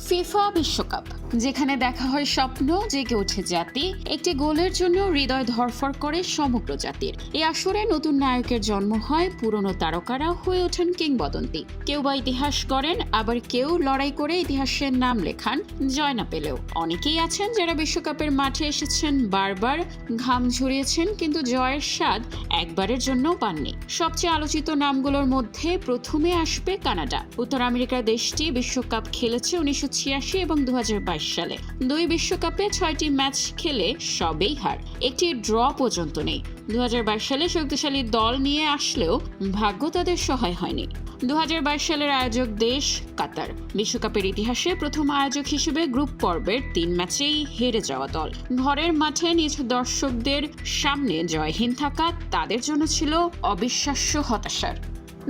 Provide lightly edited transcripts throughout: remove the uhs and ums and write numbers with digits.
FIFA বিশ্বকাপ, যেখানে দেখা হয় স্বপ্ন জেগে ওঠে জাতি, একটি গোলের জন্য হৃদয় ধড়ফড় করে সমগ্র জাতির। এই আসরে নতুন নায়কের জন্ম হয়, পুরনো তারকারা হয়ে ওঠেন কিংবদন্তি। কেউ বা ইতিহাস গড়েন, আবার কেউ লড়াই করে ইতিহাসের নাম লেখান জয় না পেলেও। অনেকেই আছেন যারা বিশ্বকাপের মাঠে এসেছেন, বারবার ঘাম ঝরিয়েছেন, কিন্তু জয়ের স্বাদ একবারের জন্যও পাননি। সবচেয়ে আলোচিত নামগুলোর মধ্যে প্রথমে আসবে কানাডা। উত্তর আমেরিকার দেশটি বিশ্বকাপ খেলেছে 1986 এবং 2022 সালে। দুই বিশ্বকাপে 6টি ম্যাচ খেলে সবেই হার, একটি ড্র পর্যন্ত নেই। 2022 সালে শক্তিশালী দল নিয়ে আসলেও ভাগ্য তাদের সহায় হয়নি। 2022 সালের আয়োজক দেশ কাতার, বিশ্বকাপের ইতিহাসে প্রথম আয়োজক হিসেবে গ্রুপ পর্বের 3 ম্যাচেই হেরে যাওয়া দল। ঘরের মাঠে নিজ দর্শকদের সামনে জয়হীন থাকা তাদের জন্য ছিল অবিশ্বাস্য হতাশার।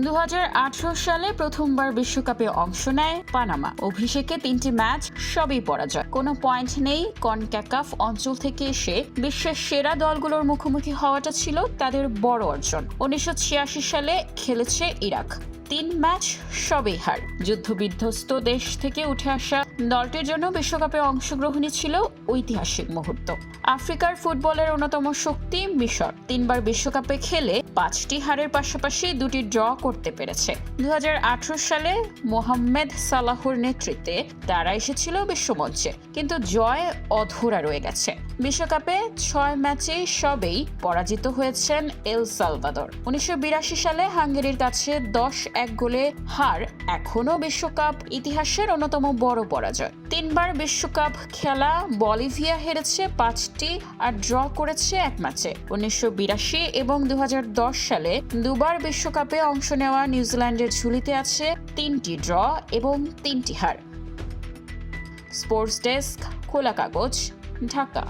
2018 সালে প্রথমবার বিশ্বকাপে অংশ নেয় পানামা। অভিষেকে 3টি ম্যাচ, সবই পরাজয়। কোনো পয়েন্ট নেই। কনক্যাকাফ অঞ্চল থেকে এসে বিশ্বের সেরা দলগুলোর মুখোমুখি হওয়াটা ছিল তাদের বড় অর্জন। 1986 সালে খেলেছে ইরাক, 3 ম্যাচ, সবেই হার। যুদ্ধবিধ্বস্ত দেশ থেকে উঠে আসা দলটির জন্য বিশ্বকাপে অংশগ্রহণই ছিল ঐতিহাসিক মুহূর্ত। আফ্রিকার ফুটবলের অন্যতম শক্তি মিশর 3বার বিশ্বকাপে খেলে 5টি হারের পাশাপাশি 2টি ড্র করতে পেরেছে। 2018 সালে মোহাম্মেদ সালাহর নেতৃত্বে তারা এসেছিল বিশ্বমঞ্চে, কিন্তু জয় অধরা রয়ে গেছে। বিশ্বকাপে 6 ম্যাচে সবেই পরাজিত হয়েছেন এল সালভাদর। 1982 সালে হাঙ্গেরির কাছে 10-1 গোলে হার এখনও বিশ্বকাপ ইতিহাসের অন্যতম বড় পরাজয়। 3বার বিশ্বকাপ খেলা বলিভিয়া হেরেছে 5টি আর ড্র করেছে 1 ম্যাচে। 1982 এবং 2010 সালে 2বার বিশ্বকাপে অংশ নেওয়া নিউজিল্যান্ডের ঝুলিতে আছে 3টি ড্র এবং 3টি হার। স্পোর্টস ডেস্ক, খোলা কাগজ, ঢাকা।